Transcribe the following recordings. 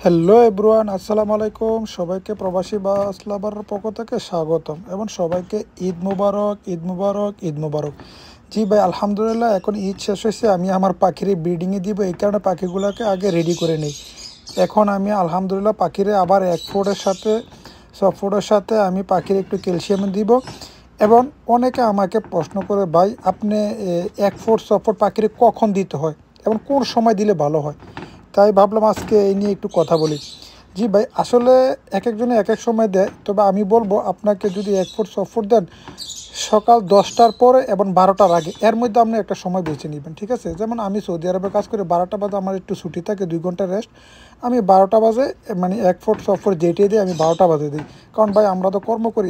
Hello everyone, আসসালামু আলাইকুম। সবাইকে প্রবাসী বাস লাভারের পক্ষ থেকে স্বাগতম এবং সবাইকে ঈদ মুবারক, ঈদ মুবারক, ঈদ মুবারক। জি ভাই, আলহামদুলিল্লাহ এখন ঈদ শেষ হয়েছে। আমি আমার পাখির ব্রিডিংয়ে দিব, এই কারণে পাখিগুলোকে আগে রেডি করে নিই। এখন আমি আলহামদুলিল্লাহ পাখিরে আবার সব ফুডের সাথে আমি পাখির একটু ক্যালসিয়াম দিব। এবং অনেকে আমাকে প্রশ্ন করে, ভাই আপনি 1 ফুট সব ফুড পাখিরে কখন দিতে হয় এবং কোন সময় দিলে ভালো হয়? তাই ভাবলাম আজকে এই নিয়ে একটু কথা বলি। জি ভাই, আসলে এক একজনে এক এক সময় দেয়, তবে আমি বলবো আপনাকে যদি 1 ফুট সফট দেন সকাল 10টার পরে এবং 12টার আগে, এর মধ্যে আপনি একটা সময় বেছে নেবেন, ঠিক আছে? যেমন আমি সৌদি আরবে কাজ করি, 12টা বাজে আমার একটু ছুটি থাকে, 2 ঘন্টা রেস্ট। আমি 12টা বাজে মানে 1 ফুট সফট যেটিয়ে দিই আমি 12টা বাজে দিই, কারণ ভাই আমরা তো কর্ম করি,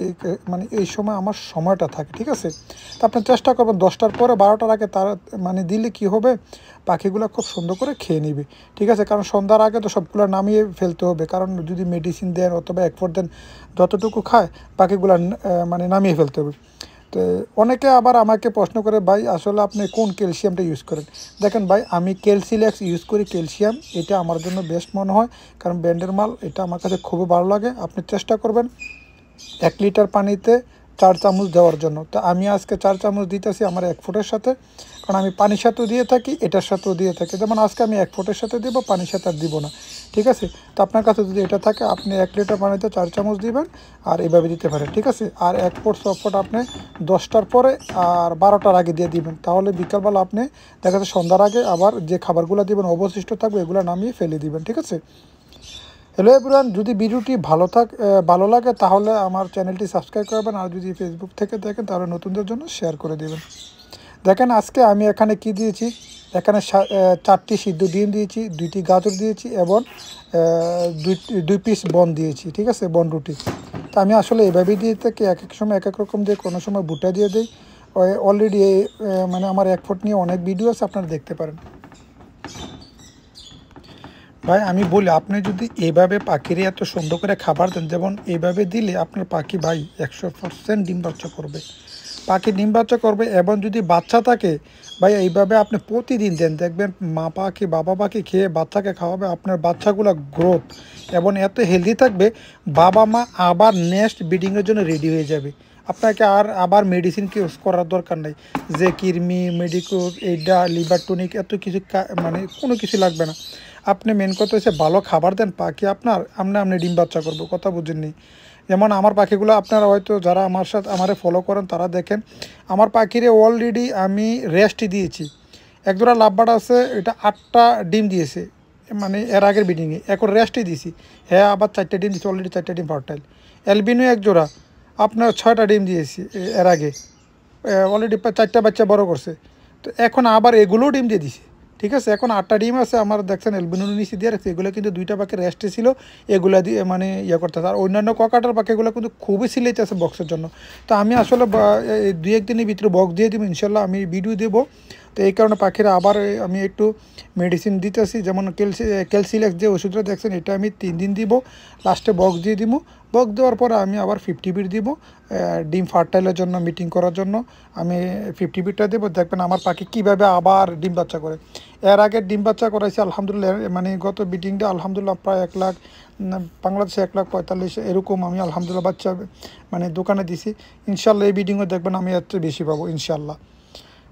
মানে এই সময় আমার সময়টা থাকে, ঠিক আছে? তো আপনি চেষ্টা করবেন 10টার পরে 12টার আগে তারা মানে দিলে কি হবে, পাখিগুলো খুব সুন্দর করে খেয়ে নিবে, ঠিক আছে? কারণ সন্ধ্যার আগে তো সবগুলো নামিয়ে ফেলতে হবে, কারণ যদি মেডিসিন দেন অথবা 1 ফুট দেন, যতটুকু খায় পাখিগুলো মানে নামিয়ে ফেলতে হবে। তো অনেকে আবার আমাকে প্রশ্ন করে, ভাই আসলে আপনি কোন ক্যালসিয়ামটা ইউজ করেন? দেখেন ভাই, আমি ক্যালসিলেক্স ইউজ করি, ক্যালসিয়াম এটা আমার জন্য বেস্ট মনে হয়, কারণ ব্র্যান্ডের মাল, এটা আমার কাছে খুবই ভালো লাগে। আপনি চেষ্টা করবেন 1 লিটার পানিতে 4 চামচ দেওয়ার জন্য। তো আমি আজকে 4 চামচ দিতেছি আমার 1 ফুটের সাথে, কারণ আমি পানির সাথেও দিয়ে থাকি, এটার সাথেও দিয়ে থাকি। যেমন আজকে আমি 1 ফুটের সাথে দিব, পানির সাথে আর দিব না, ঠিক আছে? তো আপনার কাছে যদি এটা থাকে, আপনি 1 লিটার পানিতে 4 চামচ দিবেন আর এভাবে দিতে পারেন, ঠিক আছে? আর 1 ফুট সব ফুট আপনি 10টার পরে আর 12টার আগে দিয়ে দিবেন, তাহলে বিকালবেলা আপনি দেখা যাচ্ছে সন্ধ্যার আগে আবার যে খাবারগুলো দিবেন অবশিষ্ট থাকবে এগুলো নামিয়ে ফেলে দিবেন, ঠিক আছে? হ্যালো এভরিওয়ান, যদি ভিডিওটি ভালো লাগে তাহলে আমার চ্যানেলটি সাবস্ক্রাইব করবেন, আর যদি ফেসবুক থেকে দেখেন তাহলে নতুনদের জন্য শেয়ার করে দেবেন। দেখেন আজকে আমি এখানে কি দিয়েছি, এখানে 4টি সিদ্ধ ডিম দিয়েছি, 2টি গাজর দিয়েছি এবং দুই পিস বন দিয়েছি, ঠিক আছে? বন রুটি। তো আমি আসলে এভাবেই দিয়ে থাকি, এক এক সময় এক এক রকম দিয়ে, কোনো সময় ভুট্টা দিয়ে দিই। অলরেডি মানে আমার 1 ফুট নিয়ে অনেক ভিডিও আছে, আপনারা দেখতে পারেন। ভাই আমি বলি, আপনি যদি এইভাবে পাখিরে এত সুন্দর করে খাবার দেন, যেমন এইভাবে দিলে আপনার পাখি ভাই 100% ডিম বাচ্চা করবে, পাখি ডিম বাচ্চা করবে। এবং যদি বাচ্চা থাকে ভাই, এইভাবে আপনি প্রতিদিন দেন, দেখবেন মা পাখি বাবা পাখি খেয়ে বাচ্চাকে খাওয়াবে, আপনার বাচ্চাগুলো গ্রোথ এবং এত হেলদি থাকবে, বাবা মা আবার নেক্সট ব্রিডিংয়ের জন্য রেডি হয়ে যাবে। আপনাকে আবার মেডিসিন ইউজ করার দরকার নেই, যে কৃমি মেডিকোজ এইটা লিভার টনিক এত কিছু মানে কোনো কিছু লাগবে না। আপনি মেন কথা হচ্ছে ভালো খাবার দেন, পাখি আপনি ডিম বাচ্চা করবো, কথা বুঝেননি? যেমন আমার পাখিগুলো আপনারা হয়তো যারা আমার সাথে আমারে ফলো করেন তারা দেখেন, আমার পাখিরে অলরেডি আমি রেস্ট দিয়েছি। একজোড়া লাভবার্ড আছে, এটা 8টা ডিম দিয়েছে, মানে এর আগের ব্রিডিংয়ে, এখন রেস্টই দিয়েছি। হ্যাঁ, আবার 4টে ডিম দিয়েছি, অলরেডি 4টে ডিম ফার্টাইল। অ্যালবিনো একজোড়া আপনার 6টা ডিম দিয়েছি এর আগে, অলরেডি 4টা বাচ্চা বড় করছে। তো এখন আবার এগুলোও ডিম দিয়ে দিছে, ঠিক আছে? এখন 8টা ডিম আছে আমার, দেখছেন অ্যালবিনো নিচে দিয়ে রাখছে। এগুলো কিন্তু 2টা পাখি রেস্টে ছিল, এগুলা দিয়ে মানে করতেছে। আর অন্যান্য ককাটার পাখিগুলো কিন্তু খুবই সিলেইতে আছে বক্সের জন্য। তো আমি আসলে 2-1 দিনের ভিতরে বক্স দিয়ে দিব, ইনশাল্লাহ আমি ভিডিও দেবো। তো এই কারণে পাখিরা আবার আমি একটু মেডিসিন দিতেছি, যেমন ক্যালসিলেক্স যে ওষুধটা দেখছেন এটা আমি 3 দিন দিব, লাস্টে বক্স দিয়ে দিব। বক্স দেওয়ার পরে আমি আবার 50 বিট দিব, ডিম ফার্টাইলের জন্য, মিটিং করার জন্য আমি 50 বিটটা দেবো। দেখবেন আমার পাখি কীভাবে আবার ডিম বাচ্চা করে। এর আগে ডিম বাচ্চা করাইছে আলহামদুলিল্লাহ, মানে গত বিটিংটা আলহামদুলিল্লাহ প্রায় 1 লাখ, বাংলাদেশে 1,45,000 এরকম আমি আলহামদুলিল্লাহ বাচ্চা মানে দোকানে দিছি। ইনশাল্লাহ এই বিডিংও দেখবেন আমি এর চেয়ে বেশি পাবো ইনশাল্লাহ।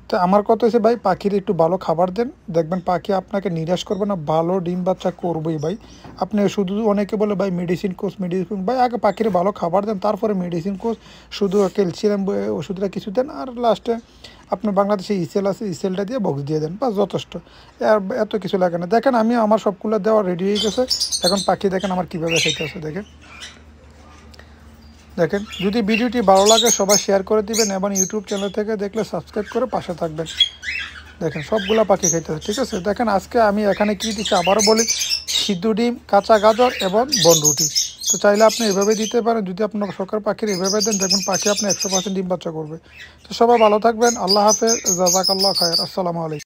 তো আমার কথা হচ্ছে ভাই, পাখির একটু ভালো খাবার দেন, দেখবেন পাখি আপনাকে নিরাশ করবে না, ভালো ডিম বাচ্চা করবেই ভাই। আপনি শুধু, অনেকে বলে ভাই মেডিসিন কোর্স, ভাই আগে পাখির ভালো খাবার দেন, তারপরে মেডিসিন কোর্স, শুধু ক্যালসিয়াম ওষুধটা কিছু দেন, আর লাস্টে আপনার বাংলাদেশে ইসেল আছে, ইসেলটা দিয়ে বক্স দিয়ে দেন, বাস যথেষ্ট। আর এত কিছু লাগে না। দেখেন আমি আমার সবগুলো দেওয়া রেডি হয়ে গেছে, এখন পাখি দেখেন আমার কীভাবে খাইতেছে। দেখেন যদি ভিডিওটি ভালো লাগে সবাই শেয়ার করে দিবেন, এবং ইউটিউব চ্যানেল থেকে দেখলে সাবস্ক্রাইব করে পাশে থাকবেন। দেখেন সবগুলা পাখি খাইতেছে, ঠিক আছে? দেখেন আজকে আমি এখানে কি দিচ্ছি আবারও বলি, সিদ্ধ ডিম, কাঁচা গাজর এবং বন রুটি। তো চাইলে আপনি এভাবে দিতে পারেন, যদি আপনার শখের পাখির এভাবে দেন, দেখবেন পাখি আপনি 100% ডিম বাচ্চা করবে। তো সবাই ভালো থাকবেন, আল্লাহ হাফেজ, জাযাকাল্লাহ খায়ের, আসসালামু আলাইকুম।